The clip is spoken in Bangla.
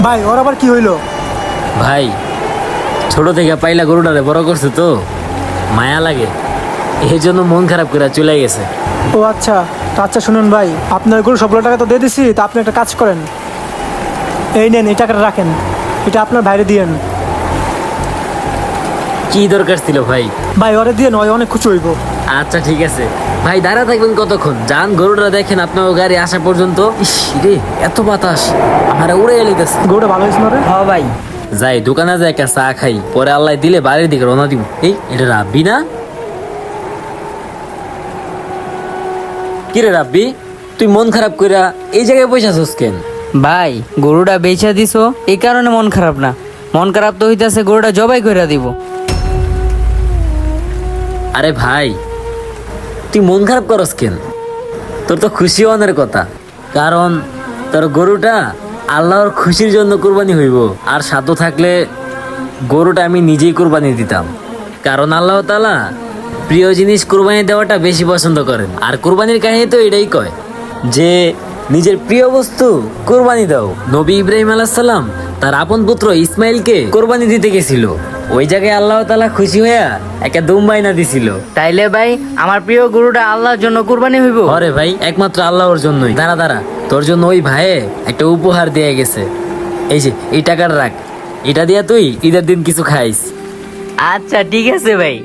ভাই ওর আবার কি হইলো? ভাই ছোট থেকে পাইলা গরুটারে বড় করছে তো মায়া লাগে, এই জন্য মন খারাপ করে চলে গেছে। ও আচ্ছা, তো আচ্ছা শুনুন ভাই, আপনার গরু সবগুলো টাকা তো দিয়ে দিছি, তা আপনি একটা কাজ করেন, এই নেন এই টাকাটা রাখেন, এটা আপনার বাইরে দিয়েন। কি দরকার ছিল ভাই? ভাই ওরে দিয়ে নয়, অনেক খুশি হইব। আচ্ছা ঠিক আছে ভাই, দাঁড়া থাকবেন কতক্ষণ? যান গরুটা দেখেন আপনার গাড়ি আসা পর্যন্ত। ইস রে, এত বাতাস আমার উড়ে এলিতেছে। গরুটা ভালো হয়েছে না রে? হ্যাঁ ভাই। যাই দোকানে যাই একটা চা খাই, পরে আল্লাহ দিলে বাড়ির দিকে রওনা দিব। এই এটা রাব্বি না? কিরে রাব্বি, তুই মন খারাপ কইরা এই জায়গায় বসে আছিস কেন? ভাই গরুটা বেচা দিছো এই কারণে মন খারাপ না, মন খারাপ তো হইতাছে গরুটা জবাই কইরা দিব। আরে ভাই তুই মন খারাপ করস কেন? তোর তো খুশি হওয়ার কথা, কারণ তোর গরুটা আল্লাহর খুশির জন্য কুরবানি হইব। আর সাধ্য থাকলে গরুটা আমি নিজেই কুরবানি দিতাম, কারণ আল্লাহ তাআলা প্রিয় জিনিস কুরবানি দেওয়াটা বেশি পছন্দ করেন। আর কুরবানির কাহিনী তো এটাই কয় যে নিজের প্রিয় বস্তু কুরবানি দাও। নবী ইব্রাহিম আলাইহিস সালাম তার আপন পুত্র ইসমাইলকে কুরবানি দিতে গেছিল, ওই জায়গায় আল্লাহ তাআলা খুশি হইয়া একটা দুম্বাই না দিছিল। তাইলে ভাই আমার প্রিয় গরুটা আল্লাহর জন্য কুরবানি হইব? আরে ভাই একমাত্র আল্লাহর জন্যই। দাঁড়া দাঁড়া, তোর জন্য ওই ভাইয়ে একটা উপহার দিয়ে গেছে, এই যে এই টাকাটা রাখ, এটা দিয়া তুই ঈদের দিন কিছু খাইস। আচ্ছা ঠিক আছে ভাই।